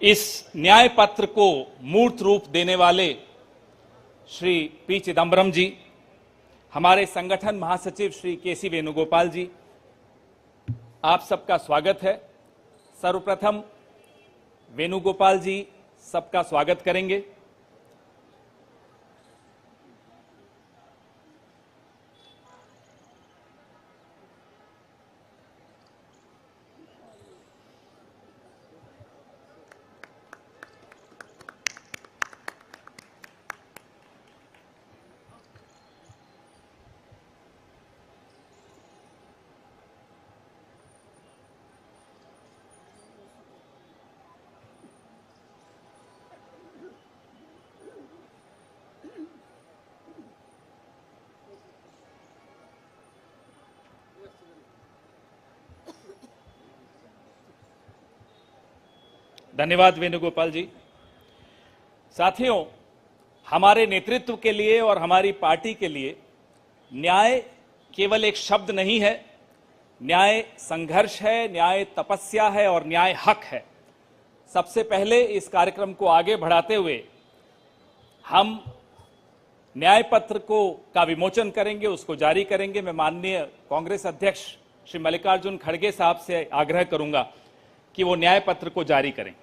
इस न्याय पत्र को मूर्त रूप देने वाले श्री पी चिदम्बरम जी, हमारे संगठन महासचिव श्री के.सी. वेणुगोपाल जी, आप सबका स्वागत है। सर्वप्रथम वेणुगोपाल जी सबका स्वागत करेंगे। धन्यवाद वेणुगोपाल जी। साथियों, हमारे नेतृत्व के लिए और हमारी पार्टी के लिए न्याय केवल एक शब्द नहीं है, न्याय संघर्ष है, न्याय तपस्या है और न्याय हक है। सबसे पहले इस कार्यक्रम को आगे बढ़ाते हुए हम न्याय पत्र का विमोचन करेंगे, उसको जारी करेंगे। मैं माननीय कांग्रेस अध्यक्ष श्री मल्लिकार्जुन खड़गे साहब से आग्रह करूंगा कि वो न्याय पत्र को जारी करें।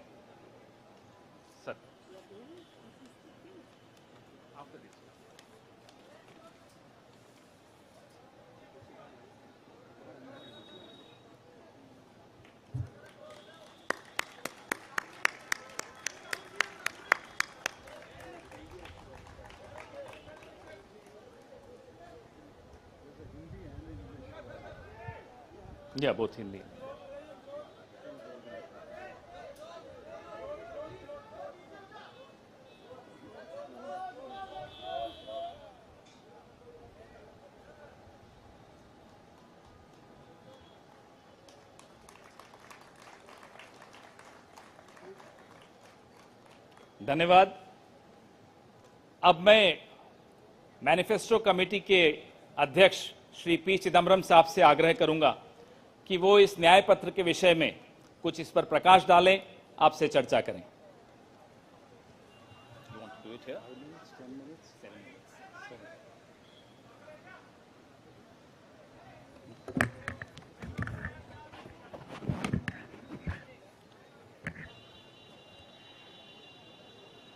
या बोथ हिंदी। धन्यवाद। अब मैं मैनिफेस्टो कमेटी के अध्यक्ष श्री पी चिदम्बरम साहब से आग्रह करूंगा कि वो इस न्याय पत्र के विषय में कुछ इस पर प्रकाश डालें, आपसे चर्चा करें।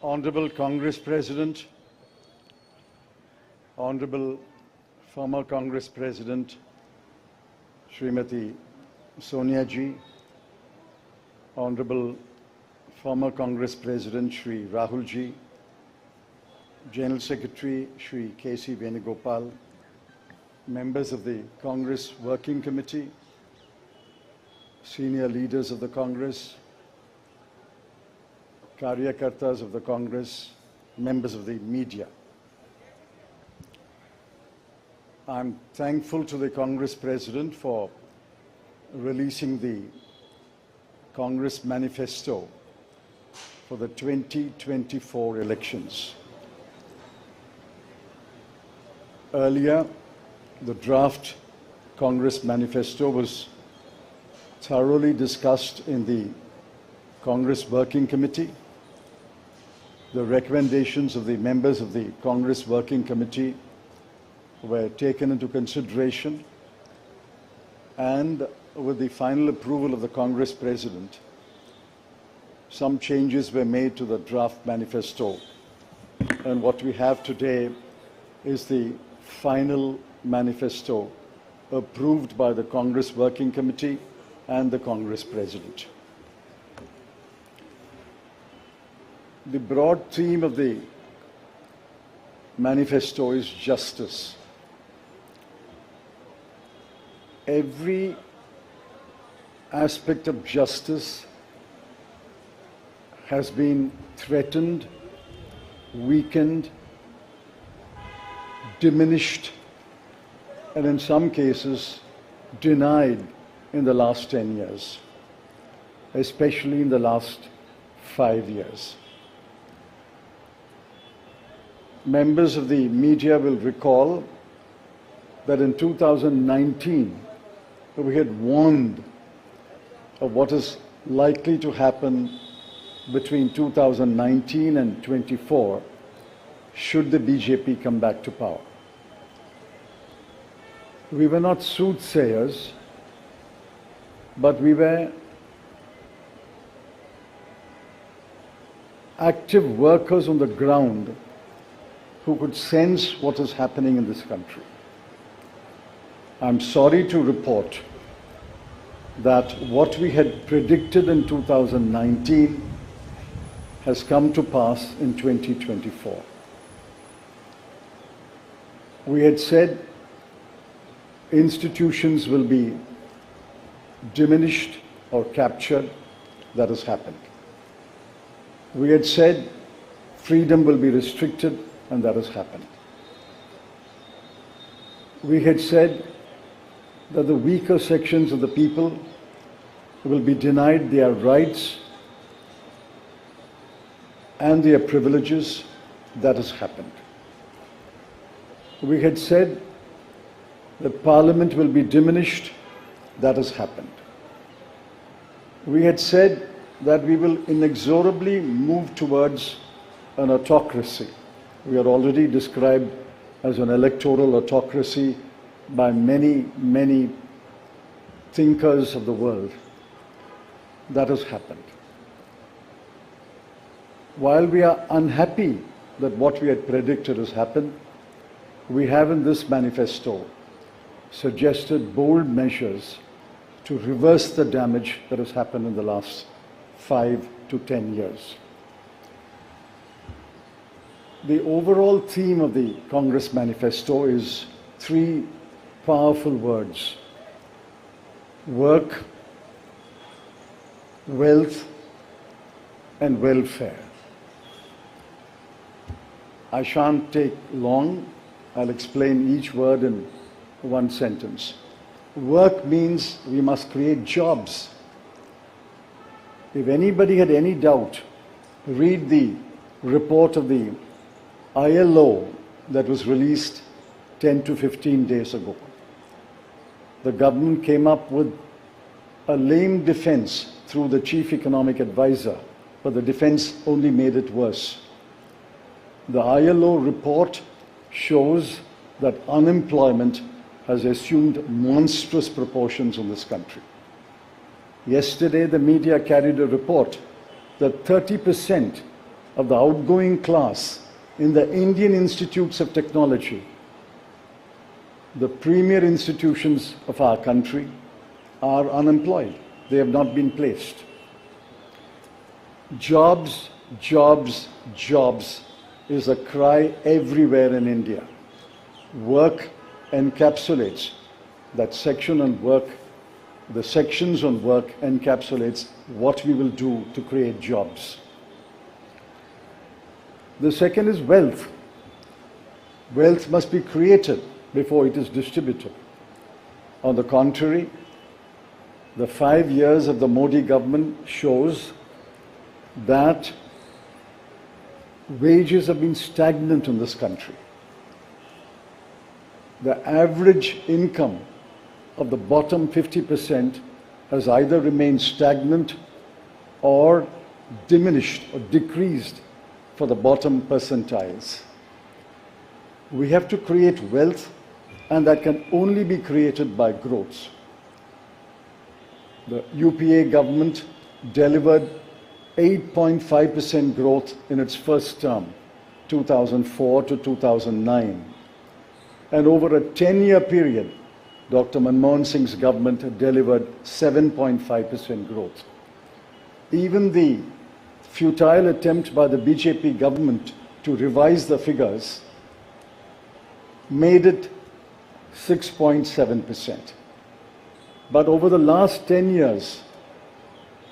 Honorable Congress President, Honorable former Congress President Srimati Sonia Ji, Honorable former Congress President Shri Rahul Ji, General Secretary Shri K.C. Venugopal, members of the Congress Working Committee, senior leaders of the Congress, Karyakartas of the Congress, members of the media. I'm thankful to the Congress President for releasing the Congress Manifesto for the 2024 elections. Earlier, the draft Congress Manifesto was thoroughly discussed in the Congress Working Committee. The recommendations of the members of the Congress Working Committee were taken into consideration, and with the final approval of the Congress President, some changes were made to the draft manifesto. And what we have today is the final manifesto approved by the Congress Working Committee and the Congress President. The broad theme of the manifesto is justice. Every aspect of justice has been threatened, weakened, diminished, and in some cases denied in the last 10 years, especially in the last 5 years. Members of the media will recall that in 2019, we had warned of what is likely to happen between 2019 and 24 should the BJP come back to power. We were not soothsayers, but we were active workers on the ground who could sense what is happening in this country. I'm sorry to report that what we had predicted in 2019 has come to pass in 2024. We had said institutions will be diminished or captured. That has happened. We had said freedom will be restricted, and that has happened. We had said that the weaker sections of the people will be denied their rights and their privileges. That has happened. We had said that Parliament will be diminished. That has happened. We had said that we will inexorably move towards an autocracy. We are already described as an electoral autocracy by many, many thinkers of the world. That has happened. While we are unhappy that what we had predicted has happened, we have in this manifesto suggested bold measures to reverse the damage that has happened in the last 5 to 10 years. The overall theme of the Congress manifesto is 3 powerful words: work, wealth, and welfare. I shan't take long. I'll explain each word in one sentence. Work means we must create jobs. If anybody had any doubt, read the report of the ILO that was released 10 to 15 days ago. The government came up with a lame defense through the chief economic advisor, but the defense only made it worse. The ILO report shows that unemployment has assumed monstrous proportions in this country. Yesterday, the media carried a report that 30% of the outgoing class in the Indian institutes of technology, the premier institutions of our country, are unemployed. They have not been placed. Jobs, jobs, jobs is a cry everywhere in India. Work encapsulates that section on work. The sections on work encapsulates what we will do to create jobs. The second is wealth. Wealth must be created before it is distributed. On the contrary, the 5 years of the Modi government shows that wages have been stagnant in this country. The average income of the bottom 50% has either remained stagnant or diminished or decreased for the bottom percentiles. We have to create wealth, and that can only be created by growth. The UPA government delivered 8.5% growth in its first term, 2004 to 2009. And over a 10-year period, Dr. Manmohan Singh's government delivered 7.5% growth. Even the futile attempt by the BJP government to revise the figures made it 6.7%. But over the last 10 years,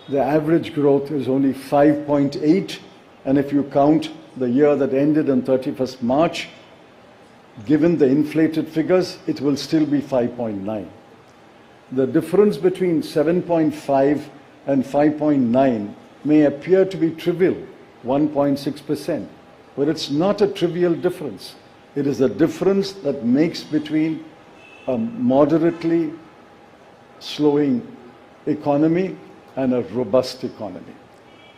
the average growth is only 5.8, and if you count the year that ended on 31st March, given the inflated figures, it will still be 5.9. The difference between 7.5 and 5.9 may appear to be trivial, 1.6%, but it's not a trivial difference. It is a difference that makes between a moderately slowing economy and a robust economy.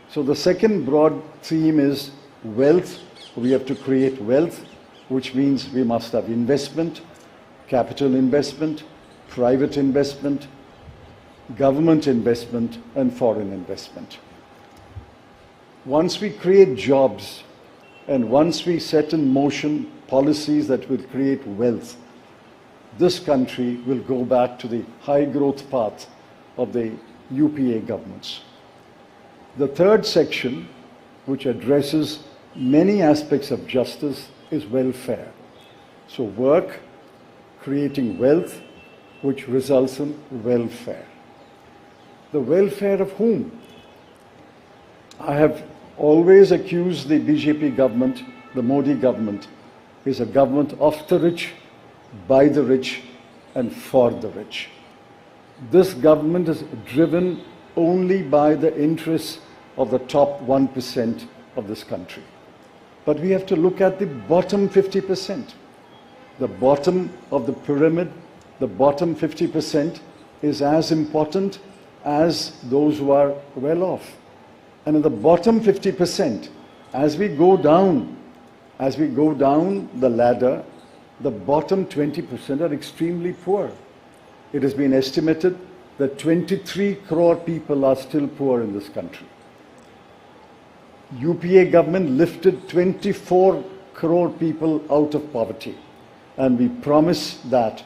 So the second broad theme is wealth. We have to create wealth, which means we must have investment, capital investment, private investment, government investment, and foreign investment. Once we create jobs and once we set in motion policies that will create wealth, this country will go back to the high growth path of the UPA governments. The third section, which addresses many aspects of justice, is welfare. So work, creating wealth, which results in welfare. The welfare of whom? I have always accused the BJP government, the Modi government, is a government of the rich, by the rich, and for the rich. This government is driven only by the interests of the top 1% of this country. But we have to look at the bottom 50%. The bottom of the pyramid, the bottom 50% is as important as those who are well off. And in the bottom 50%, as we go down the ladder, the bottom 20% are extremely poor. It has been estimated that 23 crore people are still poor in this country. UPA government lifted 24 crore people out of poverty. And we promise that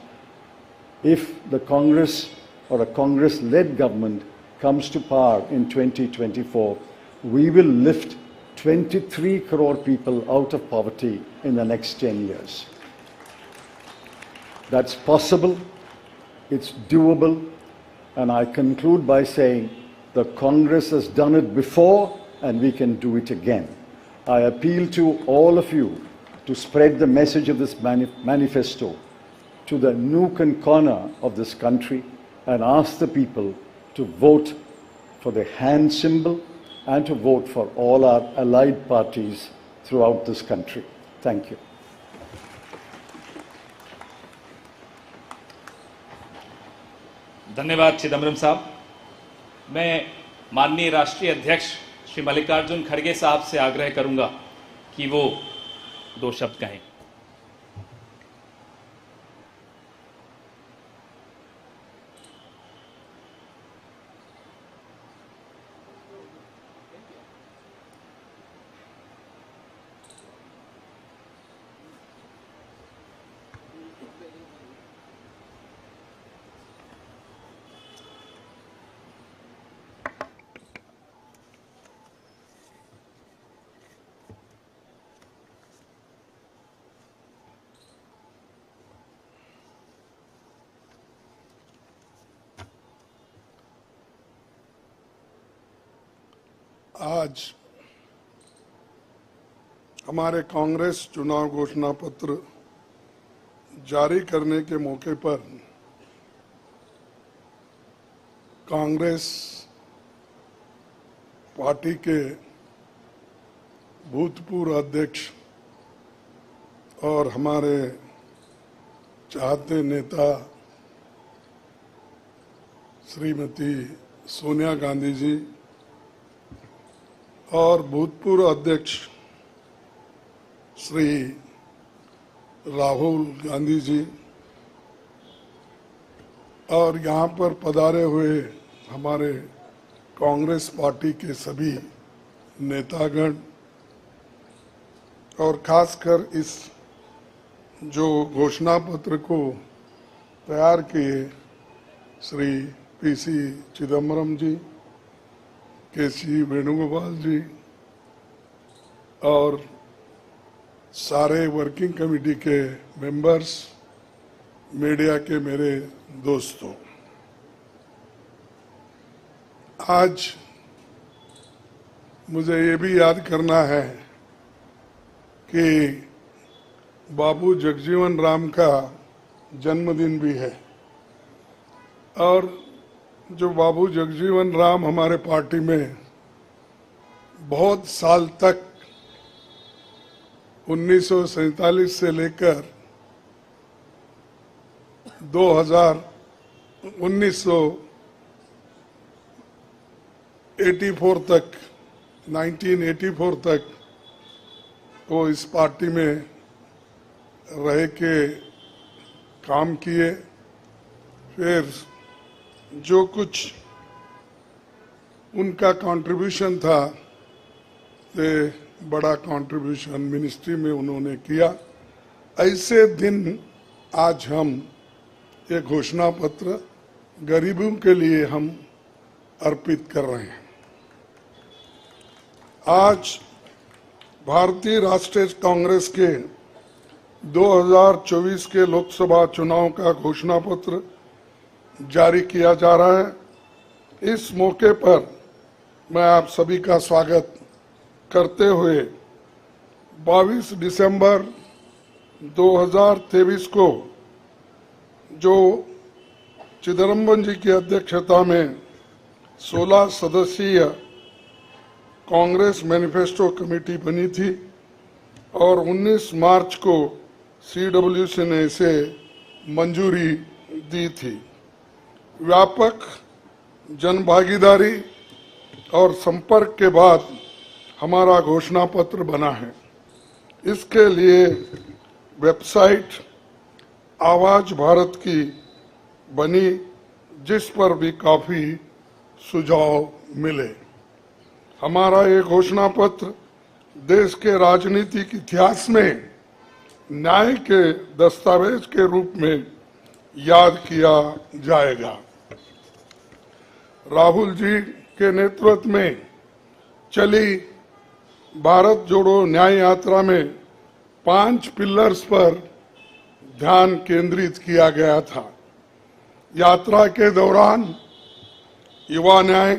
if the Congress or a Congress-led government comes to power in 2024, we will lift 23 crore people out of poverty in the next 10 years. That's possible, it's doable, and I conclude by saying the Congress has done it before and we can do it again. I appeal to all of you to spread the message of this manifesto to the nook and corner of this country and ask the people to vote for the hand symbol and to vote for all our allied parties throughout this country. Thank you. धन्यवाद चिदम्बरम साहब। मैं माननीय राष्ट्रीय अध्यक्ष श्री मल्लिकार्जुन खड़गे साहब से आग्रह करूंगा कि वो 2 शब्द कहें। आज हमारे कांग्रेस चुनाव घोषणा पत्र जारी करने के मौके पर कांग्रेस पार्टी के भूतपूर्व अध्यक्ष और हमारे चाहते नेता श्रीमती सोनिया गांधी जी और भूतपूर्व अध्यक्ष श्री राहुल गांधी जी और यहाँ पर पधारे हुए हमारे कांग्रेस पार्टी के सभी नेतागण और खासकर इस जो घोषणा पत्र को तैयार किए श्री पीसी चिदम्बरम जी, केसी वेणुगोपाल जी और सारे वर्किंग कमेटी के मेंबर्स, मीडिया के मेरे दोस्तों, आज मुझे ये भी याद करना है कि बाबू जगजीवन राम का जन्मदिन भी है और जो बाबू जगजीवन राम हमारे पार्टी में बहुत साल तक 1947 से लेकर 1984 तक 1984 तक वो इस पार्टी में रह के काम किए। फिर जो कुछ उनका कंट्रीब्यूशन था, ते बड़ा कंट्रीब्यूशन मिनिस्ट्री में उन्होंने किया। ऐसे दिन आज हम ये घोषणा पत्र गरीबों के लिए हम अर्पित कर रहे हैं। आज भारतीय राष्ट्रीय कांग्रेस के 2024 के लोकसभा चुनाव का घोषणा पत्र जारी किया जा रहा है। इस मौके पर मैं आप सभी का स्वागत करते हुए 22 दिसंबर 2023 को जो चिदम्बरम जी की अध्यक्षता में 16 सदस्यीय कांग्रेस मैनिफेस्टो कमेटी बनी थी और 19 मार्च को CWC ने इसे मंजूरी दी थी। व्यापक जनभागीदारी और संपर्क के बाद हमारा घोषणा पत्र बना है। इसके लिए वेबसाइट आवाज भारत की बनी, जिस पर भी काफी सुझाव मिले। हमारा ये घोषणा पत्र देश के राजनीतिक इतिहास में न्याय के दस्तावेज के रूप में याद किया जाएगा। राहुल जी के नेतृत्व में चली भारत जोड़ो न्याय यात्रा में 5 पिलर्स पर ध्यान केंद्रित किया गया था। यात्रा के दौरान युवा न्याय,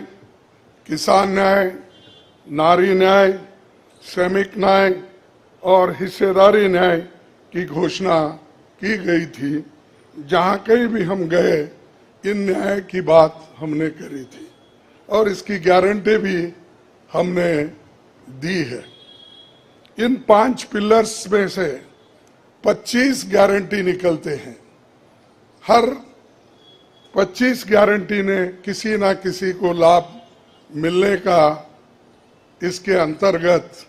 किसान न्याय, नारी न्याय, श्रमिक न्याय और हिस्सेदारी न्याय की घोषणा की गई थी। जहां कहीं भी हम गए इन न्याय की बात हमने करी थी और इसकी गारंटी भी हमने दी है। इन 5 पिलर्स में से 25 गारंटी निकलते हैं। हर 25 गारंटी ने किसी ना किसी को लाभ मिलने का इसके अंतर्गत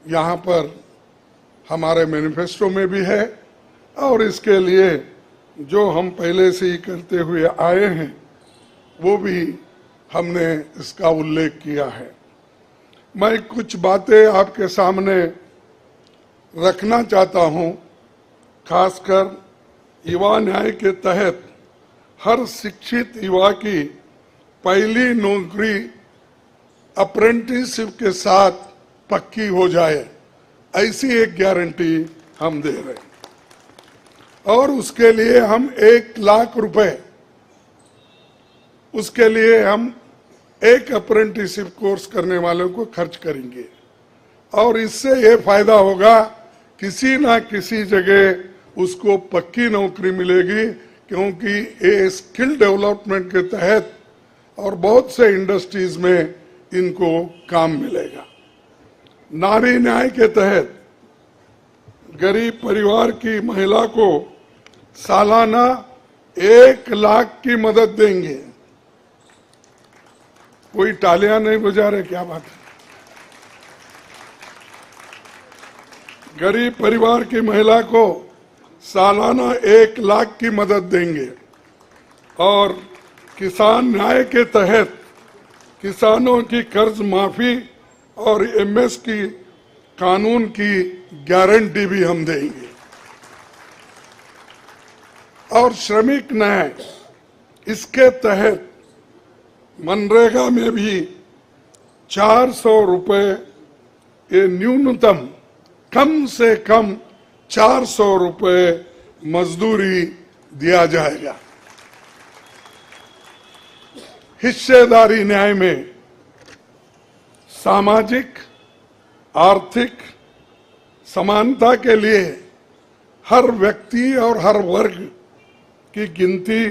यहाँ पर हमारे मैनिफेस्टो में भी है और इसके लिए जो हम पहले से ही करते हुए आए हैं वो भी हमने इसका उल्लेख किया है। मैं कुछ बातें आपके सामने रखना चाहता हूं। खासकर युवा न्याय के तहत हर शिक्षित युवा की पहली नौकरी अप्रेंटिसशिप के साथ पक्की हो जाए, ऐसी एक गारंटी हम दे रहे हैं। और उसके लिए हम 1 लाख रुपए, उसके लिए हम एक अप्रेंटिसशिप कोर्स करने वालों को खर्च करेंगे और इससे ये फायदा होगा, किसी ना किसी जगह उसको पक्की नौकरी मिलेगी, क्योंकि ये स्किल डेवलपमेंट के तहत और बहुत से इंडस्ट्रीज में इनको काम मिलेगा। नारी न्याय के तहत गरीब परिवार की महिला को सालाना 1 लाख की मदद देंगे। कोई तालियां नहीं बजा रहे, क्या बात है। गरीब परिवार की महिला को सालाना 1 लाख की मदद देंगे और किसान न्याय के तहत किसानों की कर्ज माफी और MS की कानून की गारंटी भी हम देंगे। और श्रमिक न्याय, इसके तहत मनरेगा में भी 400 रुपए, ये न्यूनतम कम से कम 400 रुपए मजदूरी दिया जाएगा। हिस्सेदारी न्याय में सामाजिक आर्थिक समानता के लिए हर व्यक्ति और हर वर्ग की गिनती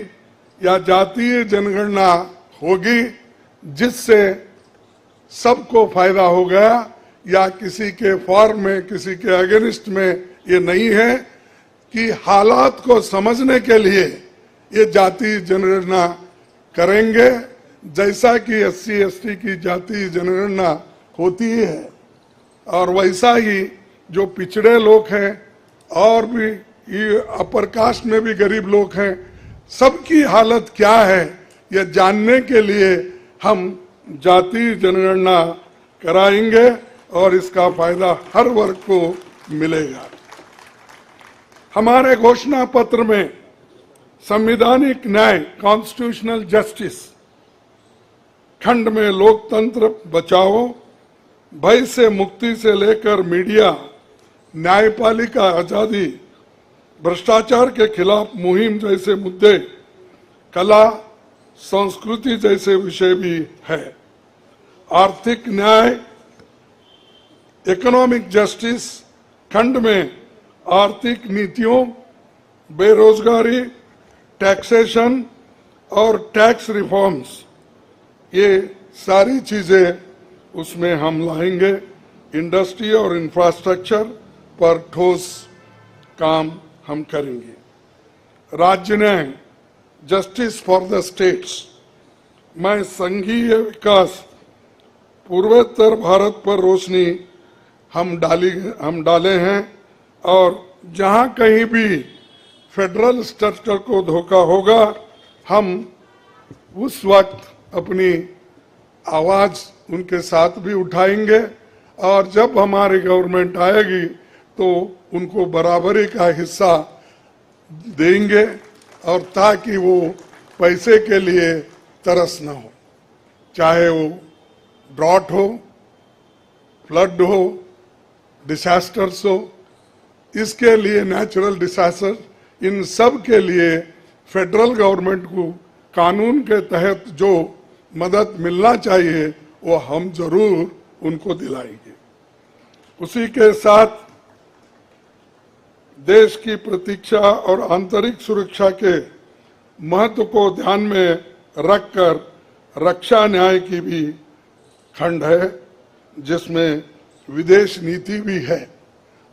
या जातीय जनगणना होगी, जिससे सबको फायदा होगा, या किसी के फॉर्म में किसी के अगेंस्ट में ये नहीं है कि हालात को समझने के लिए ये जातीय जनगणना करेंगे। जैसा कि SC ST की जाति जनगणना होती है और वैसा ही जो पिछड़े लोग हैं और भी ये अपर कास्ट में भी गरीब लोग हैं, सबकी हालत क्या है यह जानने के लिए हम जाति जनगणना कराएंगे और इसका फायदा हर वर्ग को मिलेगा। हमारे घोषणा पत्र में संवैधानिक न्याय कॉन्स्टिट्यूशनल जस्टिस खंड में लोकतंत्र बचाओ, भय से मुक्ति से लेकर मीडिया, न्यायपालिका आजादी, भ्रष्टाचार के खिलाफ मुहिम जैसे मुद्दे, कला संस्कृति जैसे विषय भी है। आर्थिक न्याय इकोनॉमिक जस्टिस खंड में आर्थिक नीतियों, बेरोजगारी, टैक्सेशन और टैक्स रिफॉर्म्स, ये सारी चीजें उसमें हम लाएंगे। इंडस्ट्री और इंफ्रास्ट्रक्चर पर ठोस काम हम करेंगे। राज्य न्याय जस्टिस फॉर द स्टेट्स में संघीय विकास पूर्वोत्तर भारत पर रोशनी हम डाले हैं और जहां कहीं भी फेडरल स्ट्रक्चर को धोखा होगा हम उस वक्त अपनी आवाज उनके साथ भी उठाएंगे और जब हमारी गवर्नमेंट आएगी तो उनको बराबरी का हिस्सा देंगे और ताकि वो पैसे के लिए तरस न हो, चाहे वो ड्रॉट हो, फ्लड हो, डिसास्टर्स हो, इसके लिए नेचुरल डिसास्टर, इन सब के लिए फेडरल गवर्नमेंट को कानून के तहत जो मदद मिलना चाहिए वो हम जरूर उनको दिलाएंगे। उसी के साथ देश की प्रतीक्षा और आंतरिक सुरक्षा के महत्व को ध्यान में रखकर रक्षा न्याय की भी खंड है जिसमें विदेश नीति भी है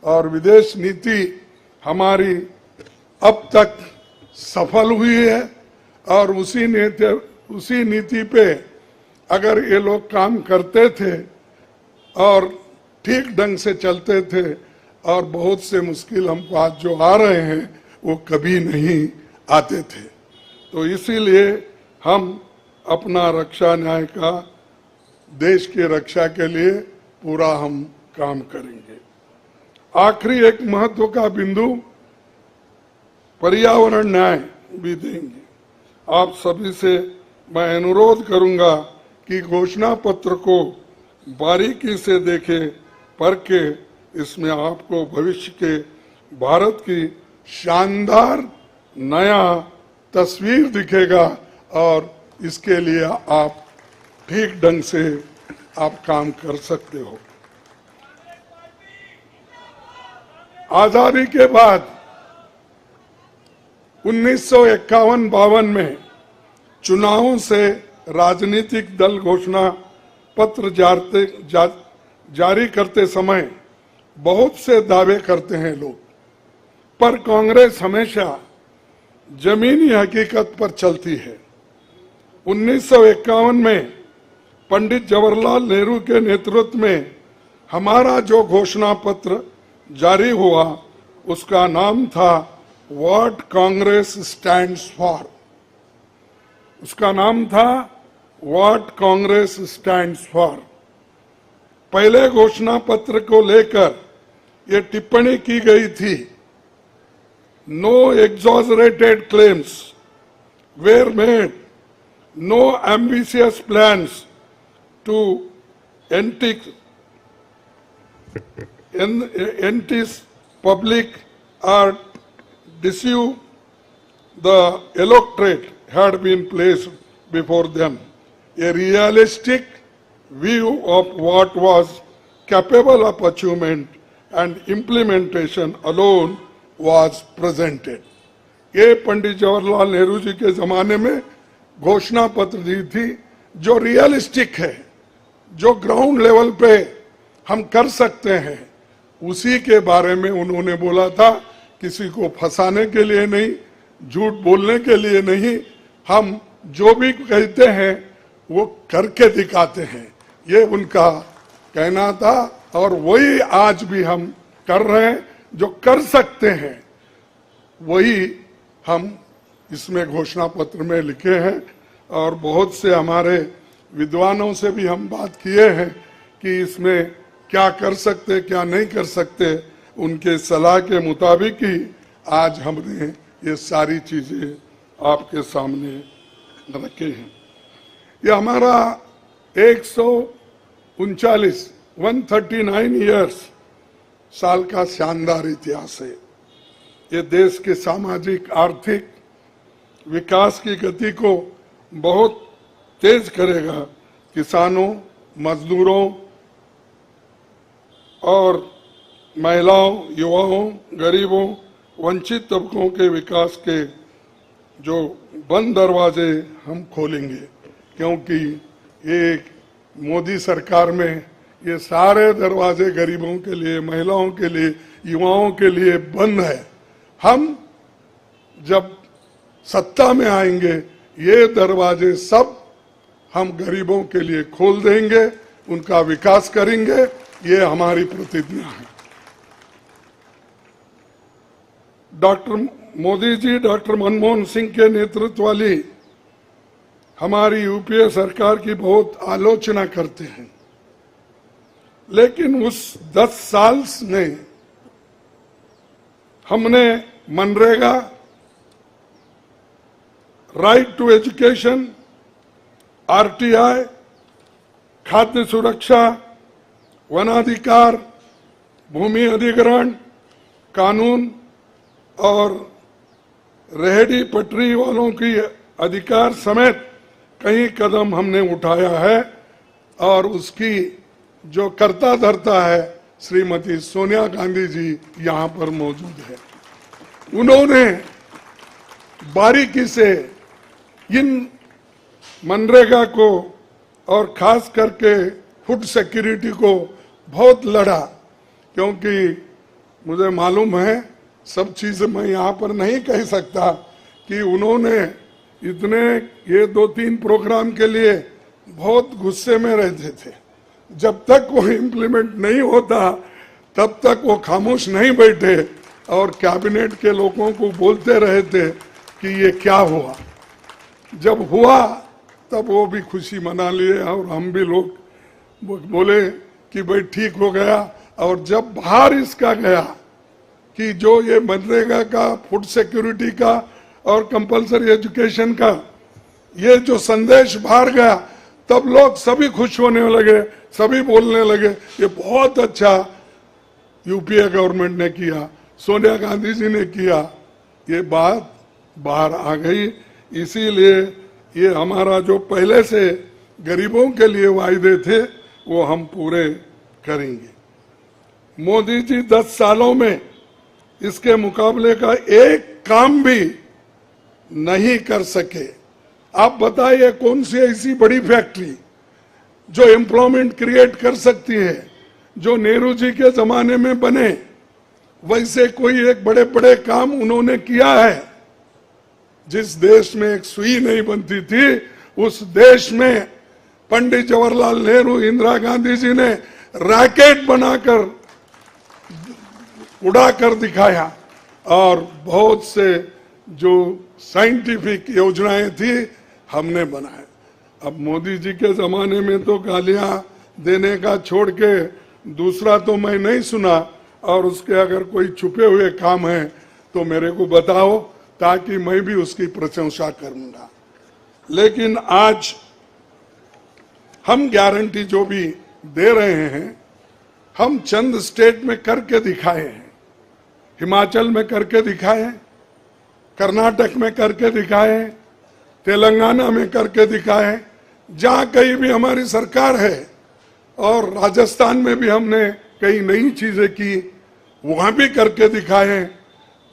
और विदेश नीति हमारी अब तक सफल हुई है और उसी नीति पे अगर ये लोग काम करते थे और ठीक ढंग से चलते थे और बहुत से मुश्किल हमको आज जो आ रहे हैं वो कभी नहीं आते थे। तो इसीलिए हम अपना रक्षा न्याय का देश की रक्षा के लिए पूरा हम काम करेंगे। आखिरी एक महत्व का बिंदु पर्यावरण न्याय भी देंगे। आप सभी से मैं अनुरोध करूंगा कि घोषणा पत्र को बारीकी से देखें, पढ़के इसमें आपको भविष्य के भारत की शानदार नया तस्वीर दिखेगा और इसके लिए आप ठीक ढंग से आप काम कर सकते हो। आजादी के बाद 1951-52 में चुनावों से राजनीतिक दल घोषणा पत्र जारी करते समय बहुत से दावे करते हैं लोग, पर कांग्रेस हमेशा जमीनी हकीकत पर चलती है। 1951 में पंडित जवाहरलाल नेहरू के नेतृत्व में हमारा जो घोषणा पत्र जारी हुआ उसका नाम था व्हाट कांग्रेस स्टैंड्स फॉर। उसका नाम था व्हाट कांग्रेस स्टैंड्स फॉर। पहले घोषणा पत्र को लेकर ये टिप्पणी की गई थी, no exaggerated claims were made, no ambitious plans to entice public or deceive the electorate had been placed before them. A realistic view of what was capable of achievement and implementation alone was presented. ये पंडित जवाहरलाल नेहरू जी के जमाने में घोषणा पत्र दी थी जो realistic है, जो ग्राउंड लेवल पे हम कर सकते हैं, उसी के बारे में उन्होंने बोला था। किसी को फंसाने के लिए नहीं, झूठ बोलने के लिए नहीं, हम जो भी कहते हैं वो करके दिखाते हैं, ये उनका कहना था। और वही आज भी हम कर रहे हैं, जो कर सकते हैं वही हम इसमें घोषणा पत्र में लिखे हैं। और बहुत से हमारे विद्वानों से भी हम बात किए हैं कि इसमें क्या कर सकते क्या नहीं कर सकते, उनके सलाह के मुताबिक ही आज हमने ये सारी चीजें आपके सामने रखे हैं। ये हमारा 139 ईयर्स साल का शानदार इतिहास है। ये देश के सामाजिक आर्थिक विकास की गति को बहुत तेज करेगा। किसानों, मजदूरों और महिलाओं, युवाओं, गरीबों, वंचित तबकों के विकास के जो बंद दरवाजे हम खोलेंगे, क्योंकि ये मोदी सरकार में ये सारे दरवाजे गरीबों के लिए, महिलाओं के लिए, युवाओं के लिए बंद है। हम जब सत्ता में आएंगे ये दरवाजे सब हम गरीबों के लिए खोल देंगे, उनका विकास करेंगे, ये हमारी प्रतिज्ञा है। डॉक्टर मोदी जी, डॉक्टर मनमोहन सिंह के नेतृत्व वाली हमारी यूपीए सरकार की बहुत आलोचना करते हैं, लेकिन उस 10 साल में हमने MNREGA, right to education, RTI, खाद्य सुरक्षा, वनाधिकार, भूमि अधिग्रहण कानून और रेहड़ी पटरी वालों की अधिकार समेत कई कदम हमने उठाया है। और उसकी जो कर्ता धर्ता है श्रीमती सोनिया गांधी जी यहाँ पर मौजूद है। उन्होंने बारीकी से इन मनरेगा को और खास करके फूड सिक्योरिटी को बहुत लड़ा, क्योंकि मुझे मालूम है, सब चीजें मैं यहाँ पर नहीं कह सकता, कि उन्होंने इतने ये 2-3 प्रोग्राम के लिए बहुत गुस्से में रहते थे। जब तक वो इम्प्लीमेंट नहीं होता तब तक वो खामोश नहीं बैठे और कैबिनेट के लोगों को बोलते रहे थे कि ये क्या हुआ। जब हुआ तब वो भी खुशी मना लिए और हम भी लोग बोले कि भाई ठीक हो गया। और जब बाहर इसका गया कि जो ये मनरेगा का, फूड सिक्योरिटी का और कंपलसरी एजुकेशन का ये जो संदेश बाहर गया, तब लोग सभी खुश होने लगे, सभी बोलने लगे ये बहुत अच्छा यूपीए गवर्नमेंट ने किया, सोनिया गांधी जी ने किया। ये बात बाहर आ गई। इसीलिए ये हमारा जो पहले से गरीबों के लिए वायदे थे वो हम पूरे करेंगे। मोदी जी 10 सालों में इसके मुकाबले का एक काम भी नहीं कर सके। आप बताइए कौन सी ऐसी बड़ी फैक्ट्री जो एम्प्लॉयमेंट क्रिएट कर सकती है, जो नेहरू जी के जमाने में बने वैसे कोई एक बड़े बड़े काम उन्होंने किया है। जिस देश में एक सुई नहीं बनती थी उस देश में पंडित जवाहरलाल नेहरू, इंदिरा गांधी जी ने रॉकेट बनाकर उड़ा कर दिखाया। और बहुत से जो साइंटिफिक योजनाएं थी हमने बनाए। अब मोदी जी के जमाने में तो गालियां देने का छोड़ के दूसरा तो मैं नहीं सुना। और उसके अगर कोई छुपे हुए काम है तो मेरे को बताओ, ताकि मैं भी उसकी प्रशंसा करूंगा। लेकिन आज हम गारंटी जो भी दे रहे हैं, हम चंद स्टेट में करके दिखाए हैं। हिमाचल में करके दिखाए, कर्नाटक में करके दिखाए, तेलंगाना में करके दिखाए, जहां कहीं भी हमारी सरकार है। और राजस्थान में भी हमने कई नई चीजें की, वहां भी करके दिखाए।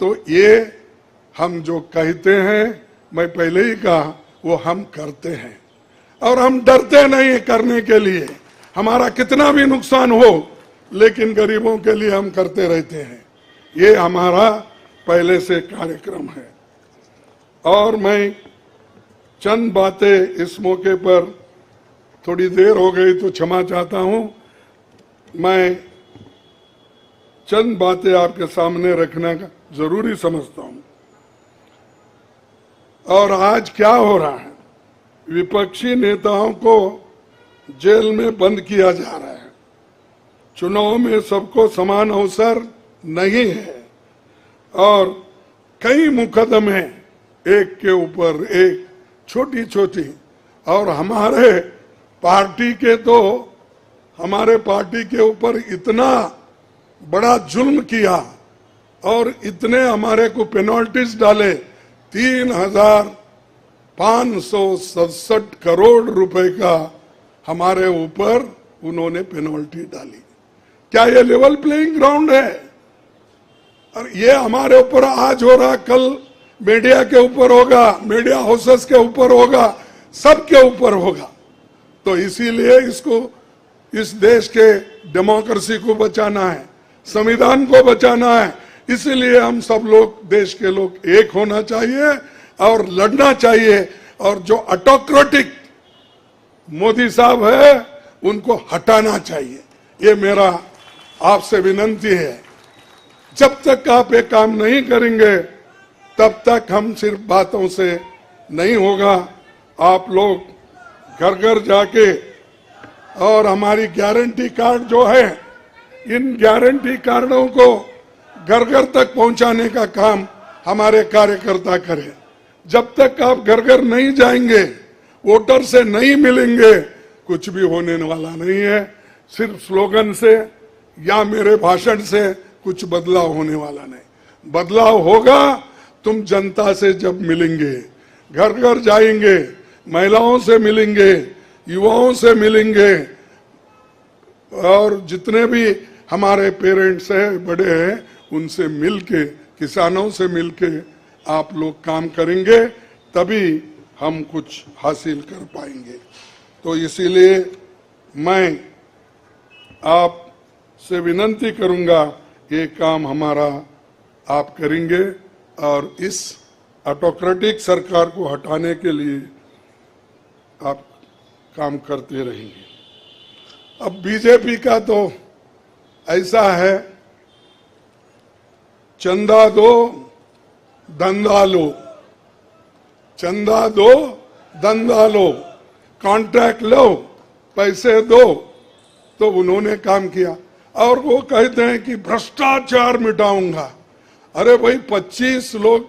तो ये हम जो कहते हैं, मैं पहले ही कहा, वो हम करते हैं। और हम डरते नहीं करने के लिए, हमारा कितना भी नुकसान हो लेकिन गरीबों के लिए हम करते रहते हैं। ये हमारा पहले से कार्यक्रम है। और मैं चंद बातें इस मौके पर थोड़ी देर हो गई तो क्षमा चाहता हूं। मैं चंद बातें आपके सामने रखना जरूरी समझता हूं। और आज क्या हो रहा है, विपक्षी नेताओं को जेल में बंद किया जा रहा है। चुनाव में सबको समान अवसर नहीं है और कई मुकदमे एक के ऊपर एक, छोटी छोटी, और हमारे पार्टी के ऊपर इतना बड़ा जुल्म किया और इतने हमारे को पेनल्टीज डाले। 3,567 करोड़ रुपए का हमारे ऊपर उन्होंने पेनल्टी डाली। क्या ये लेवल प्लेइंग ग्राउंड है? और ये हमारे ऊपर आज हो रहा, कल मीडिया के ऊपर होगा, मीडिया हाउसेस के ऊपर होगा, सबके ऊपर होगा। तो इसीलिए इस देश के डेमोक्रेसी को बचाना है, संविधान को बचाना है। इसीलिए हम सब लोग, देश के लोग एक होना चाहिए और लड़ना चाहिए। और जो ऑटोक्रेटिक मोदी साहब है उनको हटाना चाहिए। ये मेरा आपसे विनती है। जब तक आप ये काम नहीं करेंगे तब तक हम सिर्फ बातों से नहीं होगा। आप लोग घर घर जाके और हमारी गारंटी कार्ड जो है, इन गारंटी कार्डों को घर घर तक पहुंचाने का काम हमारे कार्यकर्ता करें। जब तक आप घर घर नहीं जाएंगे, वोटर से नहीं मिलेंगे, कुछ भी होने वाला नहीं है। सिर्फ स्लोगन से या मेरे भाषण से कुछ बदलाव होने वाला नहीं। बदलाव होगा तुम जनता से जब मिलेंगे, घर घर जाएंगे, महिलाओं से मिलेंगे, युवाओं से मिलेंगे, और जितने भी हमारे पेरेंट्स हैं, बड़े हैं, उनसे मिलके, किसानों से मिलके आप लोग काम करेंगे, तभी हम कुछ हासिल कर पाएंगे। तो इसीलिए मैं आपसे विनती करूंगा, ये काम हमारा आप करेंगे और इस ऑटोक्रेटिक सरकार को हटाने के लिए आप काम करते रहेंगे। अब बीजेपी का तो ऐसा है, चंदा दो धंधा लो, चंदा दो धंधा लो, कॉन्ट्रैक्ट लो, पैसे दो। तो उन्होंने काम किया और वो कहते हैं कि भ्रष्टाचार मिटाऊंगा। अरे भाई, 25 लोग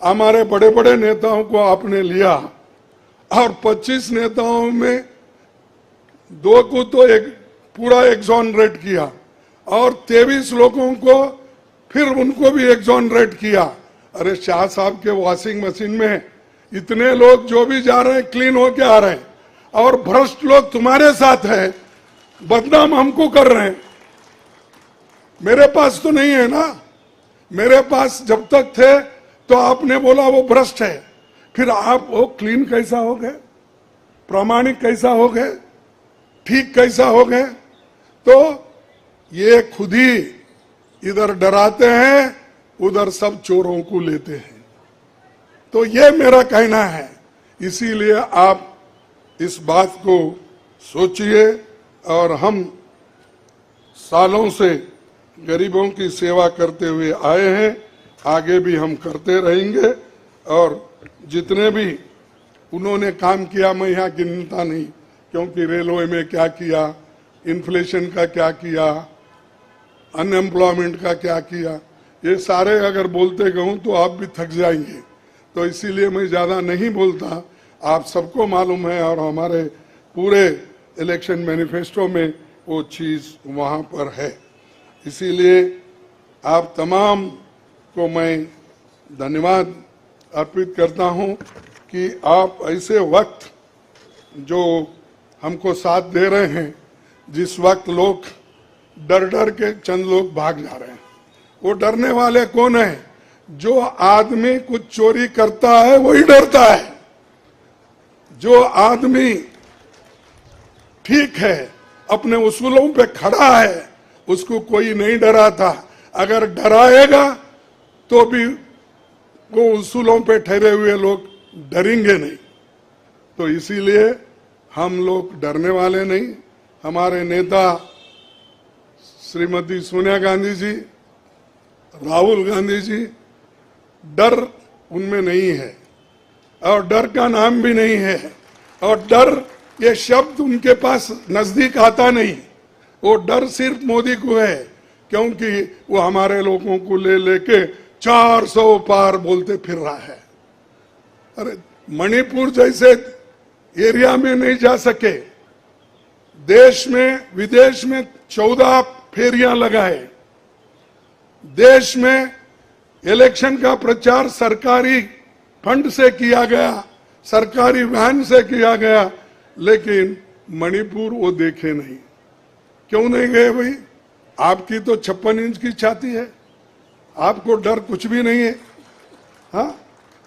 हमारे बड़े बड़े नेताओं को आपने लिया और 25 नेताओं में 2 को तो एक पूरा एक्सोनरेट किया और 23 लोगों को फिर उनको भी एक्सोनरेट किया। अरे शाह साहब के वॉशिंग मशीन में इतने लोग जो भी जा रहे हैं क्लीन होके आ रहे हैं, और भ्रष्ट लोग तुम्हारे साथ है, बदनाम हमको कर रहे हैं। मेरे पास तो नहीं है ना, मेरे पास जब तक थे तो आपने बोला वो भ्रष्ट है, फिर आप वो क्लीन कैसा हो गए, प्रामाणिक कैसा हो गए, ठीक कैसा हो गए? तो ये खुद ही इधर डराते हैं, उधर सब चोरों को लेते हैं। तो ये मेरा कहना है। इसीलिए आप इस बात को सोचिए, और हम सालों से गरीबों की सेवा करते हुए आए हैं, आगे भी हम करते रहेंगे। और जितने भी उन्होंने काम किया, मैं यहाँ गिनता नहीं, क्योंकि रेलवे में क्या किया, इन्फ्लेशन का क्या किया, अनएम्प्लॉयमेंट का क्या किया, ये सारे अगर बोलते कहूँ तो आप भी थक जाएंगे। तो इसीलिए मैं ज़्यादा नहीं बोलता। आप सबको मालूम है और हमारे पूरे इलेक्शन मैनिफेस्टो में वो चीज़ वहाँ पर है। इसीलिए आप तमाम को मैं धन्यवाद अर्पित करता हूँ कि आप ऐसे वक्त जो हमको साथ दे रहे हैं, जिस वक्त लोग डर डर के चंद लोग भाग जा रहे हैं। वो डरने वाले कौन है? जो आदमी कुछ चोरी करता है वही डरता है। जो आदमी ठीक है, अपने उसूलों पे खड़ा है, उसको कोई नहीं डराता। अगर डराएगा तो भी वो उसूलों पे ठहरे हुए लोग डरेंगे नहीं। तो इसीलिए हम लोग डरने वाले नहीं। हमारे नेता श्रीमती सोनिया गांधी जी, राहुल गांधी जी, डर उनमें नहीं है और डर का नाम भी नहीं है, और डर ये शब्द उनके पास नजदीक आता नहीं। वो डर सिर्फ मोदी को है, क्योंकि वो हमारे लोगों को ले लेके 400 पार बोलते फिर रहा है। अरे मणिपुर जैसे एरिया में नहीं जा सके, देश में विदेश में 14 फेरियां लगाए, देश में इलेक्शन का प्रचार सरकारी फंड से किया गया, सरकारी वैन से किया गया, लेकिन मणिपुर वो देखे नहीं। क्यों नहीं गए भाई? आपकी तो 56 इंच की छाती है, आपको डर कुछ भी नहीं है। हाँ,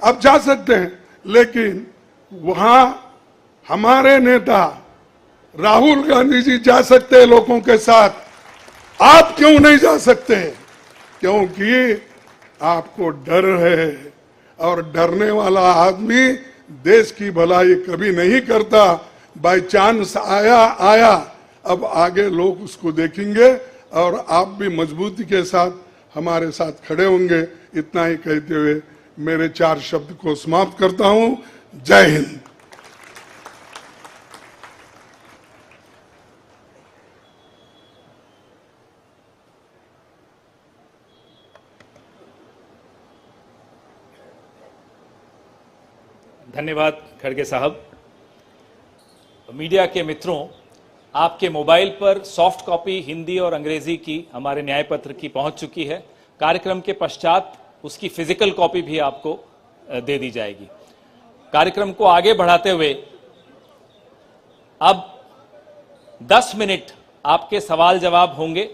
आप जा सकते हैं, लेकिन वहां हमारे नेता राहुल गांधी जी जा सकते हैं लोगों के साथ। आप क्यों नहीं जा सकते? क्योंकि आपको डर है, और डरने वाला आदमी देश की भलाई कभी नहीं करता। बाय चांस आया, अब आगे लोग उसको देखेंगे और आप भी मजबूती के साथ हमारे साथ खड़े होंगे। इतना ही कहते हुए मेरे 4 शब्द को समाप्त करता हूं। जय हिंद। धन्यवाद खड़गे साहब। मीडिया के मित्रों, आपके मोबाइल पर सॉफ्ट कॉपी हिंदी और अंग्रेजी की हमारे न्याय पत्र की पहुंच चुकी है। कार्यक्रम के पश्चात उसकी फिजिकल कॉपी भी आपको दे दी जाएगी। कार्यक्रम को आगे बढ़ाते हुए अब 10 मिनट आपके सवाल जवाब होंगे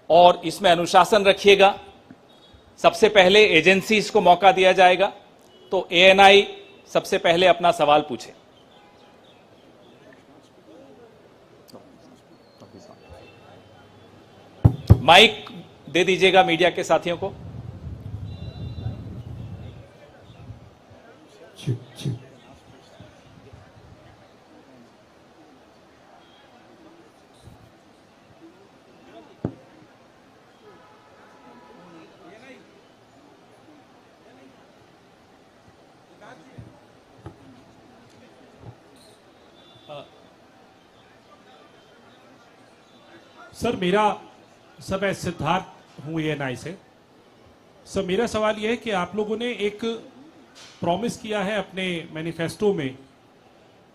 और इसमें अनुशासन रखिएगा। सबसे पहले एजेंसीज को मौका दिया जाएगा, तो एएनआई सबसे पहले अपना सवाल पूछे। माइक दे दीजिएगा मीडिया के साथियों को। सर मैं सिद्धार्थ हूँ एएनआई से। सर मेरा सवाल यह है कि आप लोगों ने एक प्रॉमिस किया है अपने मैनिफेस्टो में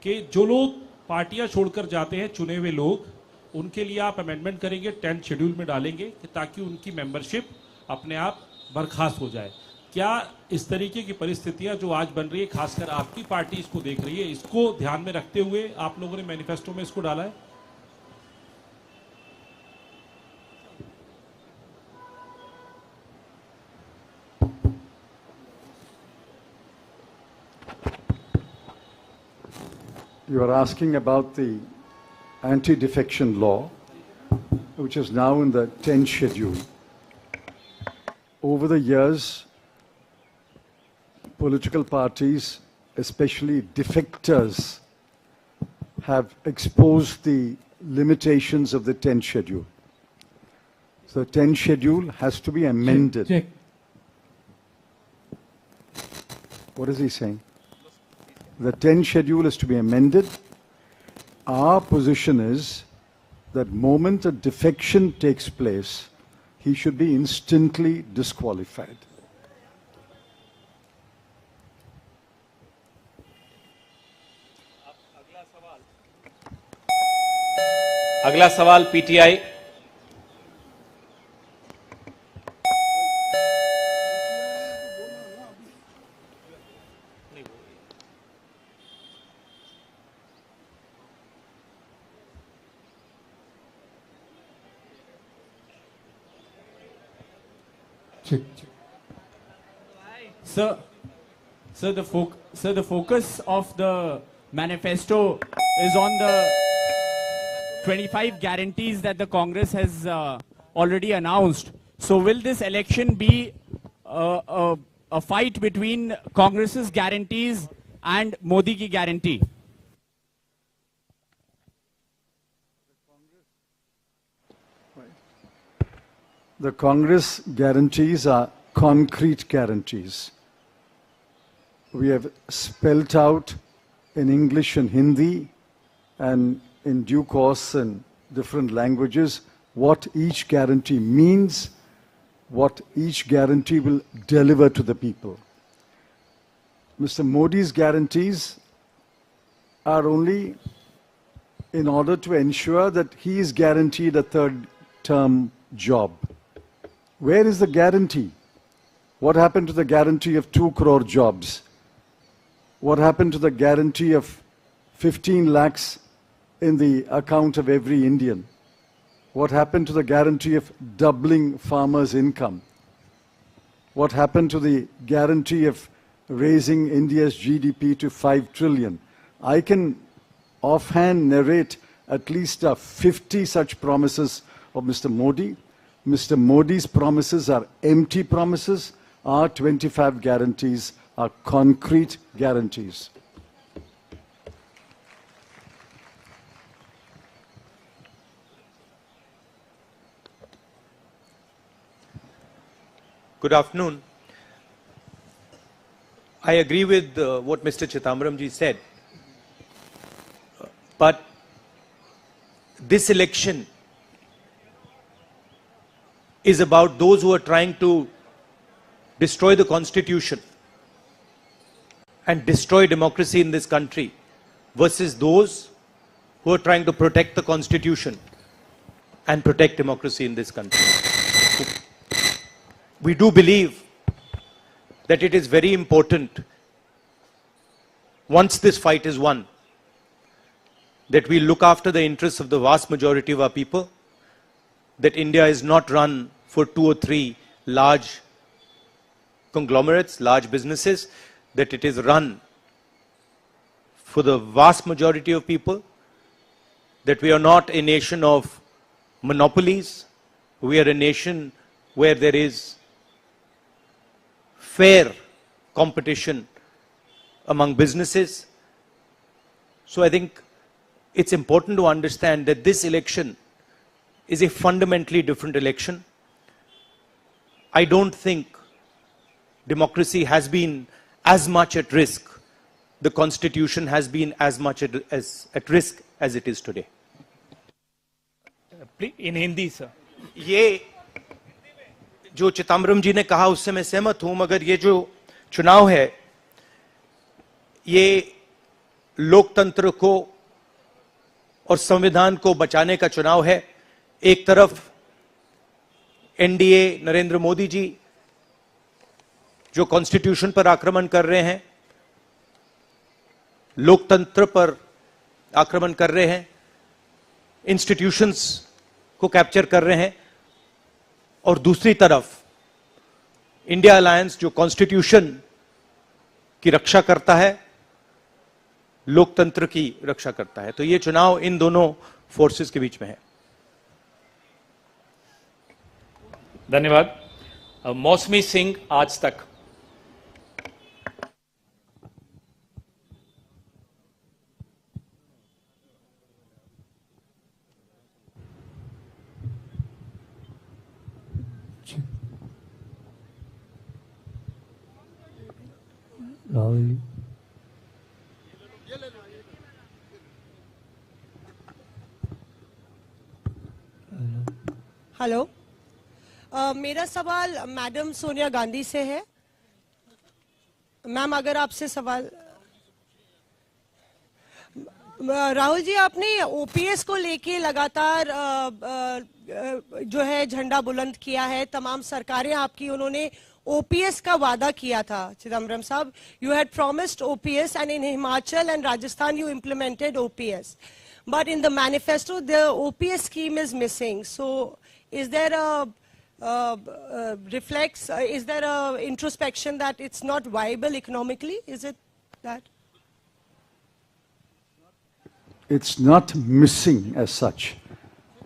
कि जो लोग पार्टियां छोड़कर जाते हैं, चुने हुए लोग, उनके लिए आप अमेंडमेंट करेंगे, 10th शेड्यूल में डालेंगे कि ताकि उनकी मेंबरशिप अपने आप बर्खास्त हो जाए। क्या इस तरीके की परिस्थितियां जो आज बन रही है, खासकर आपकी पार्टी इसको देख रही है, इसको ध्यान में रखते हुए आप लोगों ने मैनिफेस्टो में इसको डाला है? You are asking about the anti-defection law, which is now in the 10th schedule. Over the years, political parties, especially defectors, have exposed the limitations of the 10th schedule. So the 10th schedule has to be amended. Check. What is he saying? The 10th schedule is to be amended. Our position is that moment a defection takes place, he should be instantly disqualified. अगला सवाल PTI. Sir, the focus of the manifesto is on the 25 guarantees that the Congress has already announced. So will this election be a fight between Congress's guarantees and Modi ki guarantee? The Congress guarantees are concrete guarantees. We have spelt out in English and Hindi and in due course in different languages what each guarantee means, what each guarantee will deliver to the people. Mr. Modi's guarantees are only in order to ensure that he is guaranteed a third-term job. Where is the guarantee? What happened to the guarantee of 2 crore jobs? What happened to the guarantee of 15 lakhs in the account of every Indian? What happened to the guarantee of doubling farmers' income? What happened to the guarantee of raising India's GDP to 5 trillion? I can offhand narrate at least 50 such promises of Mr. Modi. Mr. Modi's promises are empty promises. Our 25 guarantees are concrete guarantees. Good afternoon. I agree with what Mr. Chidambaram ji said. But this election is about those who are trying to destroy the Constitution and destroy democracy in this country versus those who are trying to protect the Constitution and protect democracy in this country. We do believe that it is very important, once this fight is won, that we look after the interests of the vast majority of our people, that India is not run for 2 or 3 large conglomerates, large businesses, that it is run for the vast majority of people, that we are not a nation of monopolies, we are a nation where there is fair competition among businesses. So I think it's important to understand that this election is a fundamentally different election. I don't think democracy has been as much at risk, the Constitution has been as much at risk as it is today. In Hindi, sir. ये जो चिदम्बरम जी ने कहा उससे मैं सहमत हूं, मगर ये जो चुनाव है ये लोकतंत्र को और संविधान को बचाने का चुनाव है। एक तरफ एनडीए नरेंद्र मोदी जी जो कॉन्स्टिट्यूशन पर आक्रमण कर रहे हैं, लोकतंत्र पर आक्रमण कर रहे हैं, इंस्टीट्यूशंस को कैप्चर कर रहे हैं, और दूसरी तरफ इंडिया अलायंस जो कॉन्स्टिट्यूशन की रक्षा करता है, लोकतंत्र की रक्षा करता है। तो ये चुनाव इन दोनों फोर्सेस के बीच में है। धन्यवाद। मौसमी सिंह, आज तक। राहुल हेलो, मेरा सवाल मैडम सोनिया गांधी से है। मैम, अगर आपसे सवाल, राहुल जी, आपने ओपीएस को लेके लगातार जो है झंडा बुलंद किया है। तमाम सरकारें आपकी, उन्होंने ओपीएस का वादा किया था। चिदम्बरम साहब, you had promised OPS and in Himachal and Rajasthan you implemented OPS, but in the manifesto the OPS scheme is missing. So is there a reflex, is there a introspection that it's not viable economically? Is it that? It's not missing as such.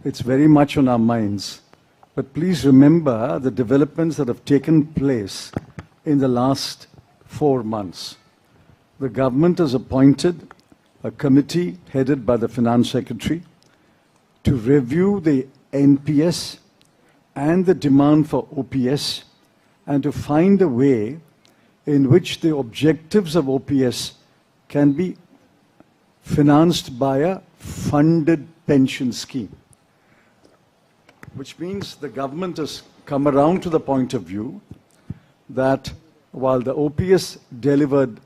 It's very much on our minds. But please remember the developments that have taken place in the last 4 months. The government has appointed a committee headed by the Finance Secretary to review the NPS and the demand for OPS, and to find a way in which the objectives of OPS can be financed by a funded pension scheme. Which means the government has come around to the point of view that while the OPS delivered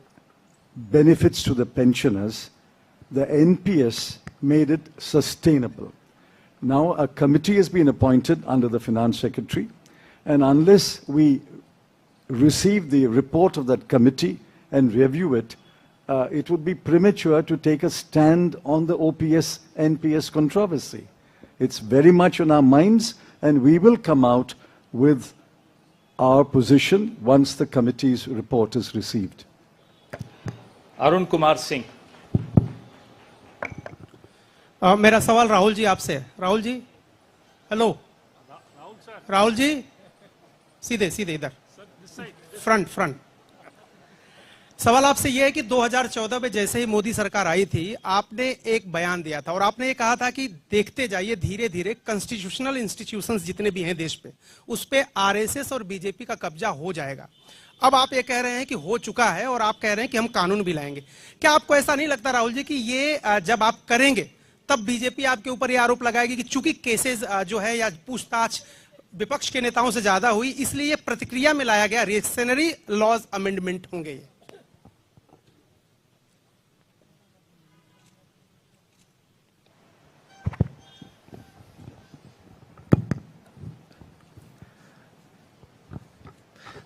benefits to the pensioners, the NPS made it sustainable. Now a committee has been appointed under the Finance Secretary, and unless we receive the report of that committee and review it, it would be premature to take a stand on the OPS-NPS controversy. It's very much on our minds, and we will come out with our position once the committee's report is received. Arun Kumar Singh. मेरा सवाल राहुल जी आपसे है। Rahul ji, hello. Rahul ji, सीधे सीधे इधर, front. सवाल आपसे यह है कि 2014 में जैसे ही मोदी सरकार आई थी, आपने एक बयान दिया था और आपने ये कहा था कि देखते जाइए धीरे धीरे कॉन्स्टिट्यूशनल इंस्टीट्यूशंस जितने भी हैं देश पे, उस पे आरएसएस और बीजेपी का कब्जा हो जाएगा। अब आप ये कह रहे हैं कि हो चुका है और आप कह रहे हैं कि हम कानून भी लाएंगे। क्या आपको ऐसा नहीं लगता राहुल जी कि ये जब आप करेंगे तब बीजेपी आपके ऊपर यह आरोप लगाएगी कि चूंकि केसेस जो है या पूछताछ विपक्ष के नेताओं से ज्यादा हुई, इसलिए प्रतिक्रिया में लाया गया रिएक्शनरी लॉज अमेंडमेंट होंगे ये?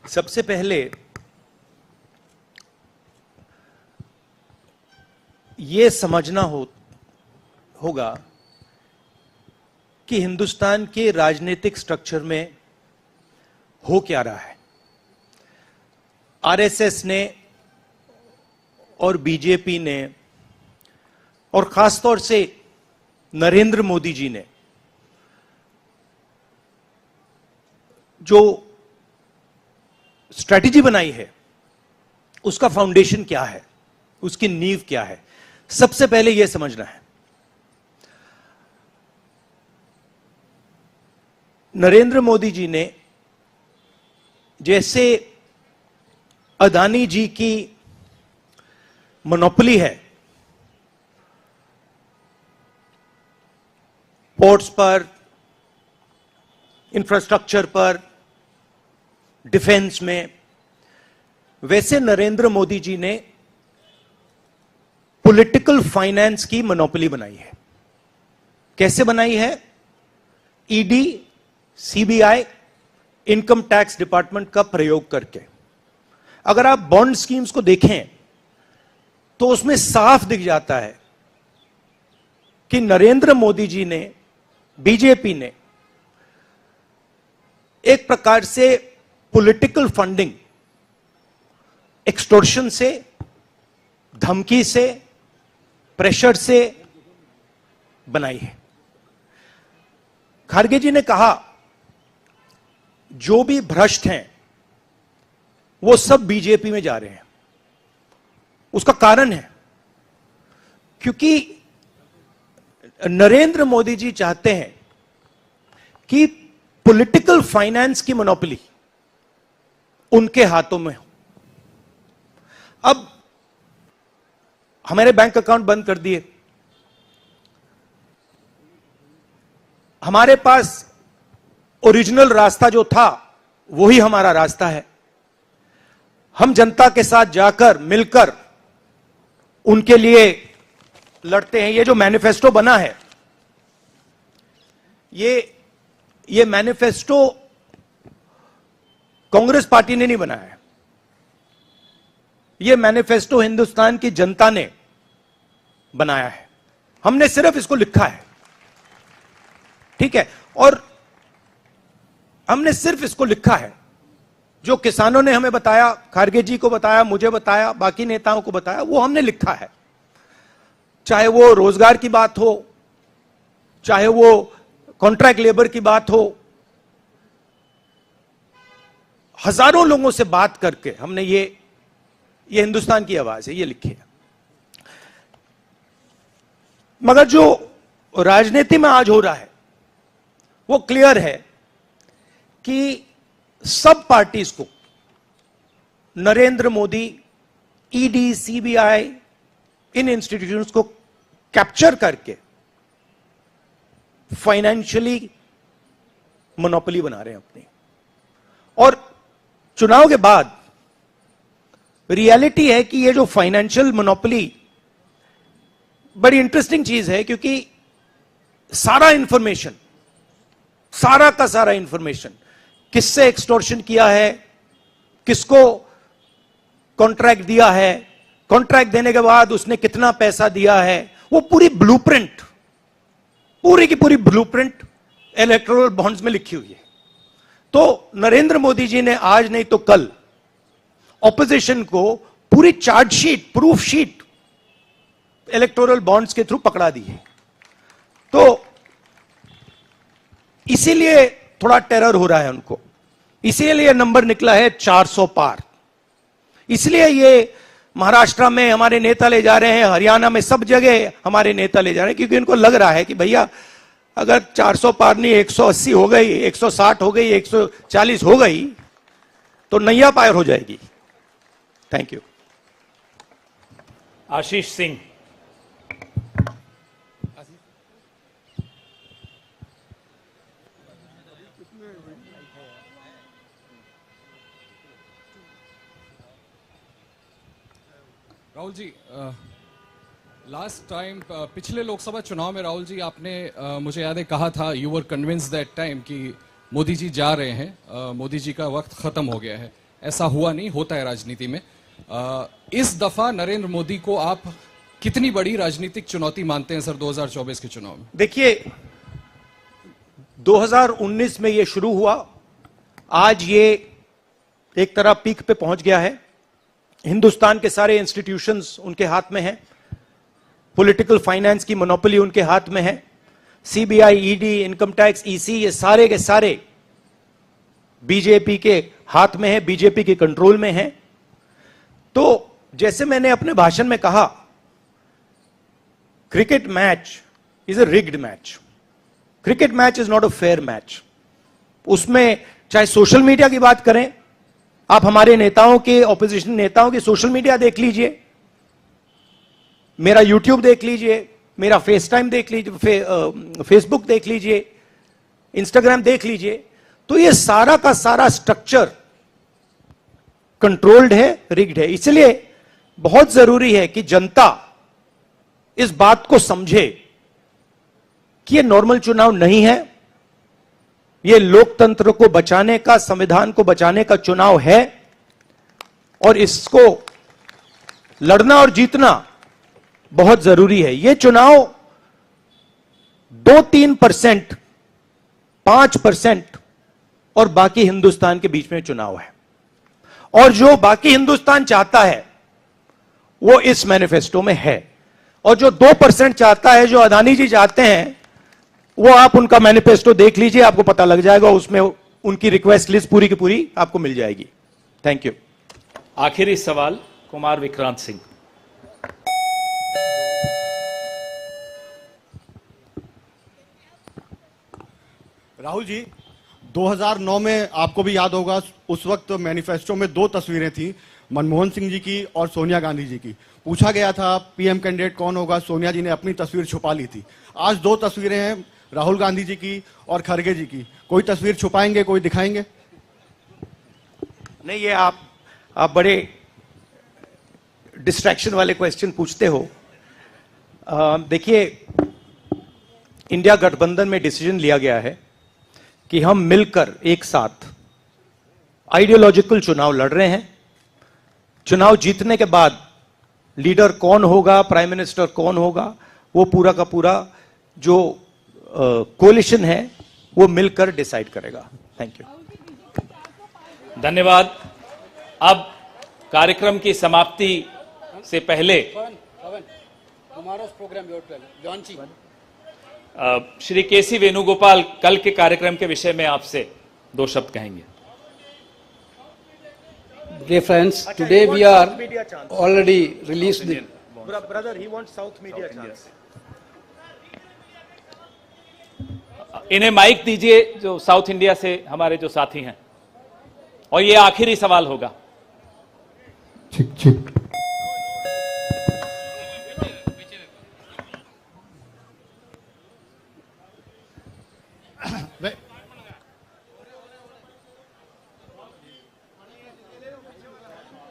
सबसे पहले यह समझना होगा कि हिंदुस्तान के राजनीतिक स्ट्रक्चर में हो क्या रहा है। आरएसएस ने और बीजेपी ने और खासतौर से नरेंद्र मोदी जी ने जो स्ट्रैटेजी बनाई है, उसका फाउंडेशन क्या है, उसकी नींव क्या है, सबसे पहले यह समझना है। नरेंद्र मोदी जी ने जैसे अदानी जी की मोनोपोली है पोर्ट्स पर, इंफ्रास्ट्रक्चर पर, डिफेंस में, वैसे नरेंद्र मोदी जी ने पॉलिटिकल फाइनेंस की मोनोपोली बनाई है। कैसे बनाई है? ED, CBI, income tax department का प्रयोग करके। अगर आप बॉन्ड स्कीम्स को देखें तो उसमें साफ दिख जाता है कि नरेंद्र मोदी जी ने, बीजेपी ने एक प्रकार से पॉलिटिकल फंडिंग एक्सटॉर्शन से, धमकी से, प्रेशर से बनाई है। खारगे जी ने कहा जो भी भ्रष्ट हैं वो सब बीजेपी में जा रहे हैं। उसका कारण है क्योंकि नरेंद्र मोदी जी चाहते हैं कि पॉलिटिकल फाइनेंस की मोनोपोली उनके हाथों में हो। अब हमारे बैंक अकाउंट बंद कर दिए, हमारे पास ओरिजिनल रास्ता जो था वही हमारा रास्ता है। हम जनता के साथ जाकर मिलकर उनके लिए लड़ते हैं। ये जो मैनिफेस्टो बना है, ये मैनिफेस्टो कांग्रेस पार्टी ने नहीं बनाया है। यह मैनिफेस्टो हिंदुस्तान की जनता ने बनाया है। हमने सिर्फ इसको लिखा है, ठीक है, और हमने सिर्फ इसको लिखा है। जो किसानों ने हमें बताया, खारगे जी को बताया, मुझे बताया, बाकी नेताओं को बताया, वो हमने लिखा है। चाहे वो रोजगार की बात हो, चाहे वो कॉन्ट्रैक्ट लेबर की बात हो, हजारों लोगों से बात करके हमने ये हिंदुस्तान की आवाज है, ये लिखी है। मगर जो राजनीति में आज हो रहा है वो क्लियर है कि सब पार्टीज को नरेंद्र मोदी, ईडी, सीबीआई, इन इंस्टीट्यूशंस को कैप्चर करके फाइनेंशियली मोनोपोली बना रहे हैं अपनी। और चुनाव के बाद रियलिटी है कि ये जो फाइनेंशियल मोनोपोली बड़ी इंटरेस्टिंग चीज है, क्योंकि सारा इंफॉर्मेशन, सारा का सारा इंफॉर्मेशन, किससे एक्सटॉर्शन किया है, किसको कॉन्ट्रैक्ट दिया है, कॉन्ट्रैक्ट देने के बाद उसने कितना पैसा दिया है, वो पूरी ब्लूप्रिंट, पूरी की पूरी ब्लूप्रिंट इलेक्टोरल बॉन्ड्स में लिखी हुई है। तो नरेंद्र मोदी जी ने आज नहीं तो कल ऑपोजिशन को पूरी chargesheet, proof sheet electoral bonds के थ्रू पकड़ा दी है। तो इसीलिए थोड़ा टेरर हो रहा है उनको, इसीलिए नंबर निकला है 400 पार। इसलिए ये महाराष्ट्र में हमारे नेता ले जा रहे हैं, हरियाणा में सब जगह हमारे नेता ले जा रहे हैं, क्योंकि इनको लग रहा है कि भैया अगर 400 पार नहीं 180 हो गई, 160 हो गई, 140 हो गई तो नैया पार हो जाएगी। Thank you. Ashish Singh. Rahul ji, last time पिछले लोकसभा चुनाव में राहुल जी आपने मुझे याद है कहा था, you were convince that time कि मोदी जी जा रहे हैं, मोदी जी का वक्त खत्म हो गया है। ऐसा हुआ नहीं, होता है राजनीति में। इस दफा नरेंद्र मोदी को आप कितनी बड़ी राजनीतिक चुनौती मानते हैं सर 2024 के चुनाव में? देखिए, 2019 में ये शुरू हुआ, आज ये एक तरह पीक पे पहुंच गया है। हिंदुस्तान के सारे इंस्टीट्यूशंस उनके हाथ में हैं, पॉलिटिकल फाइनेंस की मोनोपोली उनके हाथ में है, CBI, ED, income tax, EC, ये सारे के सारे बीजेपी के हाथ में है, बीजेपी के कंट्रोल में है। तो जैसे मैंने अपने भाषण में कहा, cricket match is a rigged match. Cricket match is not a fair match. उसमें चाहे सोशल मीडिया की बात करें, आप हमारे नेताओं के, ऑपोजिशन नेताओं के सोशल मीडिया देख लीजिए, मेरा यूट्यूब देख लीजिए, मेरा फेस टाइम देख लीजिए, फेसबुक देख लीजिए, इंस्टाग्राम देख लीजिए, तो ये सारा का सारा स्ट्रक्चर कंट्रोल्ड है, रिग्ड है। इसलिए बहुत जरूरी है कि जनता इस बात को समझे कि ये नॉर्मल चुनाव नहीं है, ये लोकतंत्र को बचाने का, संविधान को बचाने का चुनाव है, और इसको लड़ना और जीतना बहुत जरूरी है। ये चुनाव 2-3%, 5% और बाकी हिंदुस्तान के बीच में चुनाव है, और जो बाकी हिंदुस्तान चाहता है वो इस मैनिफेस्टो में है, और जो 2% चाहता है, जो अदानी जी चाहते हैं, वो आप उनका मैनिफेस्टो देख लीजिए, आपको पता लग जाएगा, उसमें उनकी रिक्वेस्ट लिस्ट पूरी की पूरी आपको मिल जाएगी। Thank you. आखिरी सवाल कुमार विक्रांत सिंह। राहुल जी, 2009 में आपको भी याद होगा, उस वक्त मैनिफेस्टो में 2 तस्वीरें थी, मनमोहन सिंह जी की और सोनिया गांधी जी की। पूछा गया था पीएम कैंडिडेट कौन होगा, सोनिया जी ने अपनी तस्वीर छुपा ली थी। आज 2 तस्वीरें हैं, राहुल गांधी जी की और खड़गे जी की। कोई तस्वीर छुपाएंगे, कोई दिखाएंगे? नहीं, ये आप बड़े डिस्ट्रैक्शन वाले क्वेश्चन पूछते हो। देखिए, इंडिया गठबंधन में डिसीजन लिया गया है कि हम मिलकर एक साथ आइडियोलॉजिकल चुनाव लड़ रहे हैं। चुनाव जीतने के बाद लीडर कौन होगा, प्राइम मिनिस्टर कौन होगा, वो पूरा का पूरा जो कोलिशन है वो मिलकर डिसाइड करेगा। Thank you. धन्यवाद। अब कार्यक्रम की समाप्ति से पहले श्री केसी वेणुगोपाल कल के कार्यक्रम के विषय में आपसे 2 शब्द कहेंगे। Dear friends, today we are already released the... Brother, he wants South media chance. इन्हें माइक दीजिए, जो साउथ इंडिया से हमारे जो साथी हैं, और ये आखिरी सवाल होगा। चिक चिक।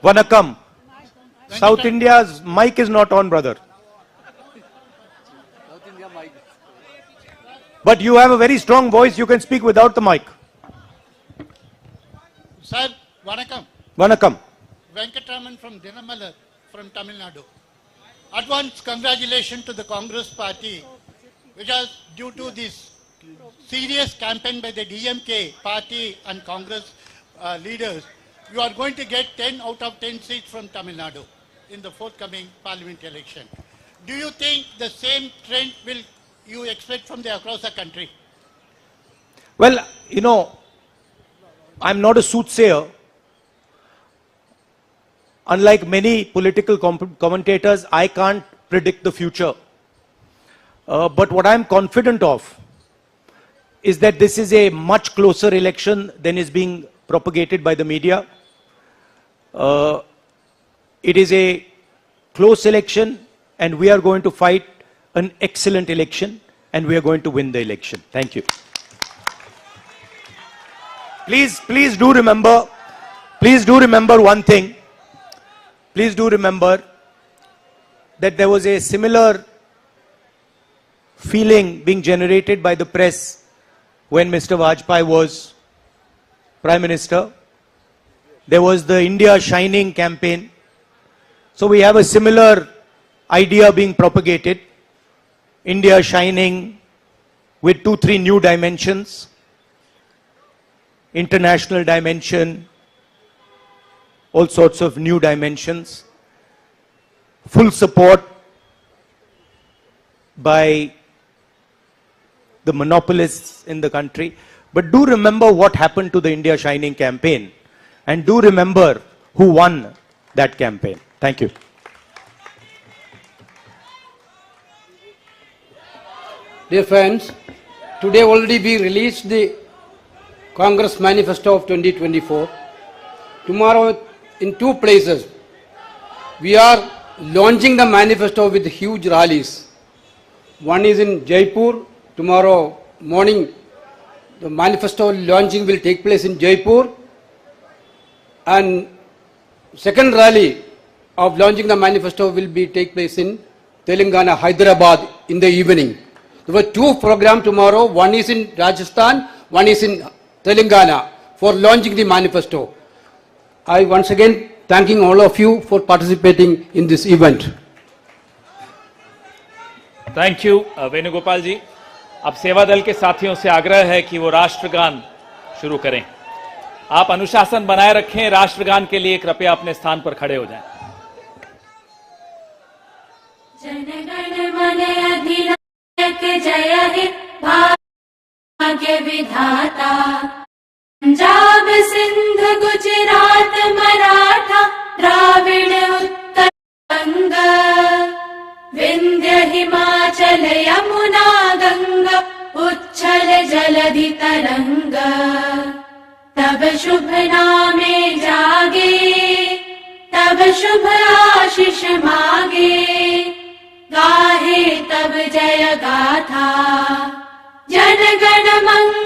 Vanakkam. South India's mic is not on, brother. But you have a very strong voice. You can speak without the mic. Sir, Vanakkam. Vanakkam. Venkatraman from Dinamala from Tamil Nadu. Advance congratulations to the Congress party, which was due to this serious campaign by the DMK party and Congress leaders. You are going to get 10 out of 10 seats from Tamil Nadu in the forthcoming parliament election. Do you think the same trend will you expect from the across the country? Well, you know, I'm not a soothsayer. Unlike many political commentators, I can't predict the future. But what I'm confident of is that this is a much closer election than is being propagated by the media. It is a close election, and we are going to fight an excellent election, and we are going to win the election. Thank you. Please do remember one thing. Please do remember that there was a similar feeling being generated by the press when Mr. Vajpayee was Prime Minister. There was the India Shining campaign. So we have a similar idea being propagated. India Shining with 2-3 new dimensions. International dimension, all sorts of new dimensions. Full support by the monopolists in the country. But do remember what happened to the India Shining campaign, and do remember who won that campaign. Thank you. Dear friends, today already we released the Congress Manifesto of 2024. Tomorrow in 2 places we are launching the manifesto with huge rallies. One is in Jaipur. Tomorrow morning the manifesto launching will take place in Jaipur, and second rally of launching the manifesto will take place in Telangana, Hyderabad in the evening. There were 2 programs tomorrow. One is in Rajasthan, one is in Telangana for launching the manifesto. I once again thanking all of you for participating in this event. Thank you Venugopal ji. अब सेवा दल के साथियों से आग्रह है कि वो राष्ट्रगान शुरू करें। आप अनुशासन बनाए रखें। राष्ट्रगान के लिए कृपया अपने स्थान पर खड़े हो जाएं। जनगण मन अधिनायक जय हे भाग्य विधाता, पंजाब सिंध गुजरात मराठा द्राविड़ उत्कल गंगा, विंध्य हिमाचल यमुना गंगा उच्छल जलधि तरंगा, तब शुभ नामे जागे, तब शुभ आशीष मागे, गाहे तब जय गाथा, जनगण मंगल